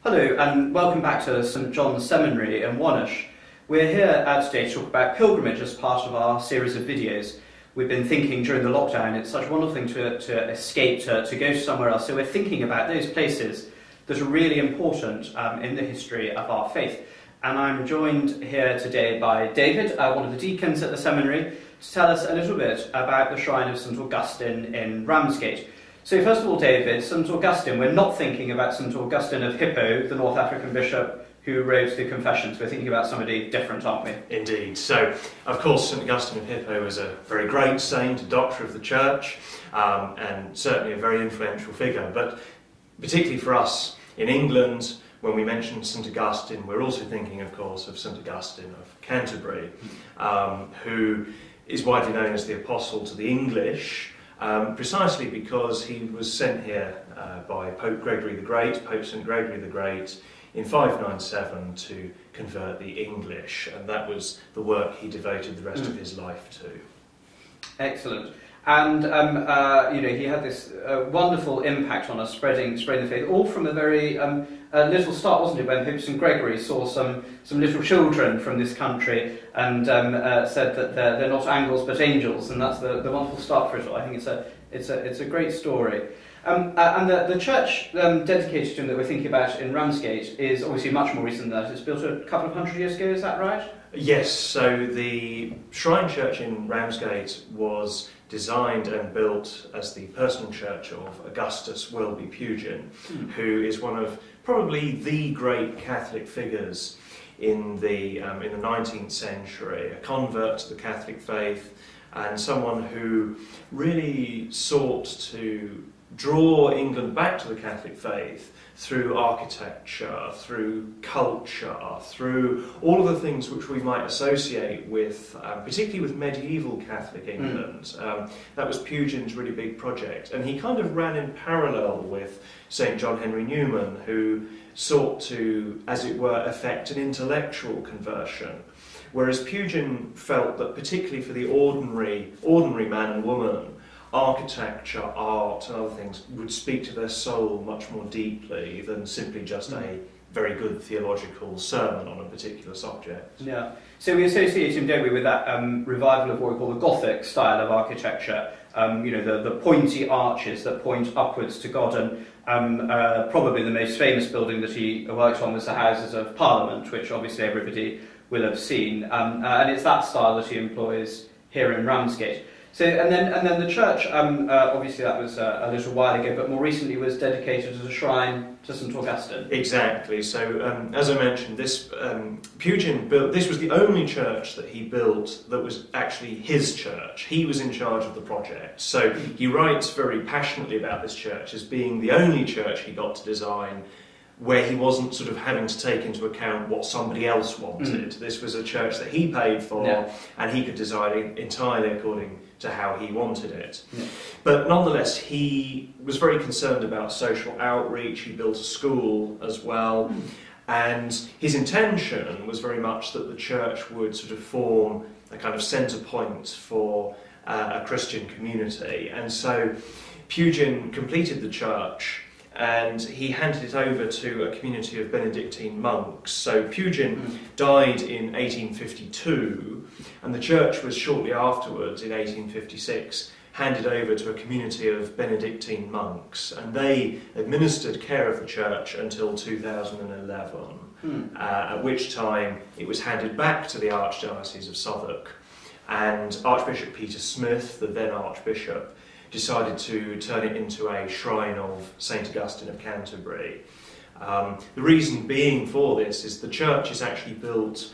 Hello and welcome back to St John's Seminary in Wonersh. We're here today to talk about pilgrimage as part of our series of videos. We've been thinking during the lockdown it's such a wonderful thing to escape, to go somewhere else, so we're thinking about those places that are really important in the history of our faith. And I'm joined here today by David, one of the deacons at the seminary, to tell us a little bit about the shrine of St Augustine in Ramsgate. So first of all, David, St Augustine, we're not thinking about St Augustine of Hippo, the North African bishop who wrote the Confessions. We're thinking about somebody different, aren't we? Indeed. So, of course, St Augustine of Hippo is a very great saint, a doctor of the church, and certainly a very influential figure. But particularly for us in England, when we mention St Augustine, we're also thinking, of course, of St Augustine of Canterbury, who is widely known as the Apostle to the English, precisely because he was sent here by Pope Gregory the Great, Pope St Gregory the Great, in 597 to convert the English, and that was the work he devoted the rest of his life to. Excellent. And he had this wonderful impact on us, spreading the faith, all from a very little start, wasn't it? When Pope St Gregory saw some little children from this country and said that they're not angels but angels, and that's the wonderful start for it all. I think it's a great story. And the church dedicated to him that we're thinking about in Ramsgate is obviously much more recent than that. It's built a couple of hundred years ago, is that right? Yes, so the shrine church in Ramsgate was designed and built as the personal church of Augustus Pugin, who is one of probably the great Catholic figures in the 19th century, a convert to the Catholic faith, and someone who really sought to draw England back to the Catholic faith through architecture, through culture, through all of the things which we might associate with, particularly with medieval Catholic England. That was Pugin's really big project, and he kind of ran in parallel with St John Henry Newman, who sought to, as it were, effect an intellectual conversion. Whereas Pugin felt that particularly for the ordinary man and woman, architecture, art and other things would speak to their soul much more deeply than simply just a very good theological sermon on a particular subject. Yeah, so we associate him, don't we, with that revival of what we call the Gothic style of architecture, the pointy arches that point upwards to God, and probably the most famous building that he worked on was the Houses of Parliament, which obviously everybody will have seen, and it's that style that he employs here in Ramsgate. So, and then the church, obviously that was a little while ago, but more recently was dedicated as a shrine to St Augustine. Exactly. So, as I mentioned, Pugin built. This was the only church that he built that was actually his church. He was in charge of the project. So he writes very passionately about this church as being the only church he got to design where he wasn't sort of having to take into account what somebody else wanted. This was a church that he paid for, and he could design entirely according to how he wanted it. But nonetheless, he was very concerned about social outreach. He built a school as well, and his intention was very much that the church would sort of form a kind of centre point for a Christian community. And so Pugin completed the church, and he handed it over to a community of Benedictine monks. So Pugin died in 1852, and the church was shortly afterwards, in 1856, handed over to a community of Benedictine monks, and they administered care of the church until 2011, at which time it was handed back to the Archdiocese of Southwark, and Archbishop Peter Smith, the then Archbishop, decided to turn it into a shrine of St Augustine of Canterbury. The reason being for this is the church is actually built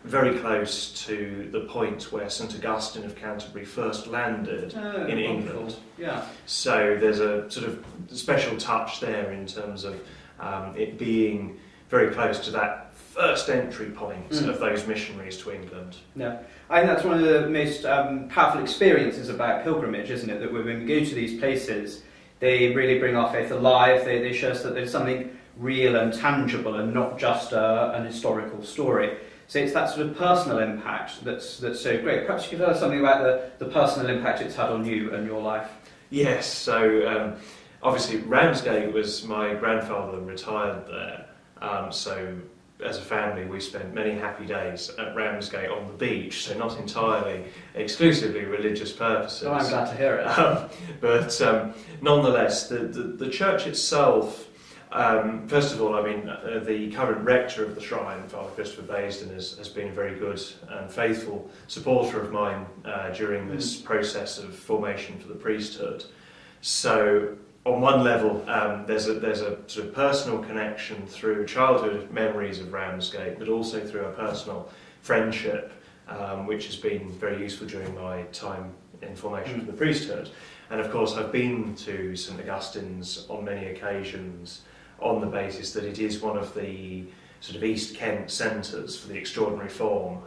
very close to the point where St Augustine of Canterbury first landed in England. Yeah. So there's a sort of special touch there in terms of it being very close to that first entry point of those missionaries to England. Yeah, I think that's one of the most powerful experiences about pilgrimage, isn't it? That when we go to these places, they really bring our faith alive. They show us that there's something real and tangible and not just an historical story. So it's that sort of personal impact that's so great. Perhaps you could tell us something about the personal impact it's had on you and your life. Yes, so obviously Ramsgate was, my grandfather retired there, So as a family, we spent many happy days at Ramsgate on the beach, so not entirely exclusively religious purposes. Oh, I'm glad to hear it. But nonetheless, the church itself, first of all, I mean, the current rector of the shrine, Father Christopher Baisden, has been a very good and faithful supporter of mine during this process of formation for the priesthood. So on one level, there's a sort of personal connection through childhood memories of Ramsgate, but also through a personal friendship, which has been very useful during my time in formation for the priesthood. And of course, I've been to St Augustine's on many occasions on the basis that it is one of the sort of East Kent centres for the extraordinary form.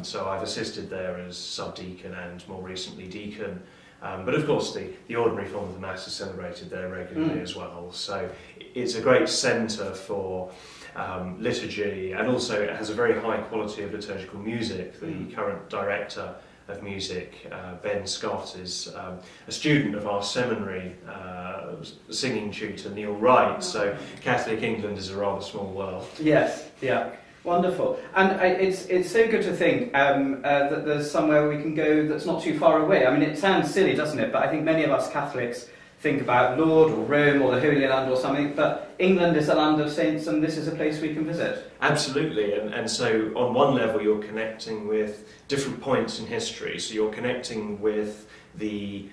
So I've assisted there as subdeacon and more recently deacon. But of course the ordinary form of the Mass is celebrated there regularly as well. So it's a great centre for liturgy, and also it has a very high quality of liturgical music. The current director of music, Ben Scott, is a student of our seminary singing tutor Neil Wright, so Catholic England is a rather small world. Yes, yeah. Wonderful. And it's so good to think that there's somewhere we can go that's not too far away. I mean, it sounds silly, doesn't it? But I think many of us Catholics think about Lourdes or Rome or the Holy Land or something, but England is a land of saints and this is a place we can visit. Absolutely, and so on one level you're connecting with different points in history. So you're connecting with the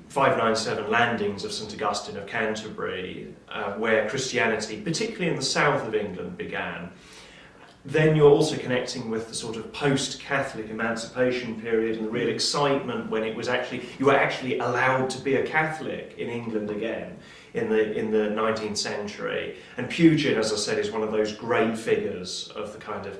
597 landings of St Augustine of Canterbury, where Christianity, particularly in the south of England, began. Then you're also connecting with the sort of post-Catholic emancipation period and the real excitement when it was you were actually allowed to be a Catholic in England again in the 19th century. And Pugin, as I said, is one of those great figures of the kind of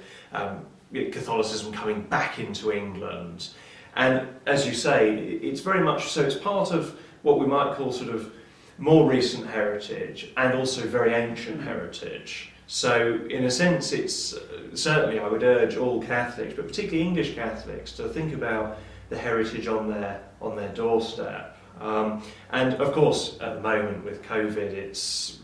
Catholicism coming back into England. And as you say, it's very much so, it's part of what we might call sort of more recent heritage and also very ancient heritage. So, in a sense, it's certainly I would urge all Catholics, but particularly English Catholics, to think about the heritage on their doorstep. And of course, at the moment with COVID, it's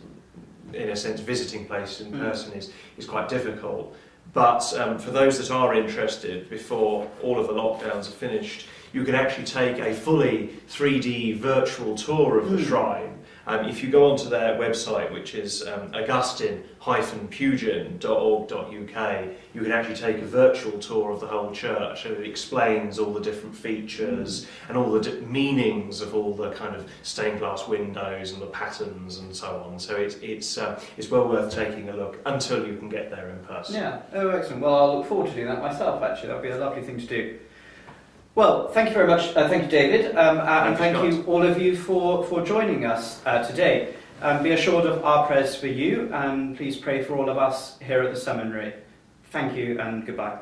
in a sense visiting places in person is quite difficult. But for those that are interested, before all of the lockdowns are finished, you can actually take a fully 3D virtual tour of the shrine. If you go onto their website, which is augustine-pugin.org.uk, you can actually take a virtual tour of the whole church, and it explains all the different features and all the meanings of all the kind of stained glass windows and the patterns and so on. So it's well worth taking a look until you can get there in person. Yeah, oh excellent. Well, I'll look forward to doing that myself, actually. That would be a lovely thing to do. Well, thank you very much. Thank you, David, and thank you all of you for joining us today. Be assured of our prayers for you, and please pray for all of us here at the seminary. Thank you and goodbye.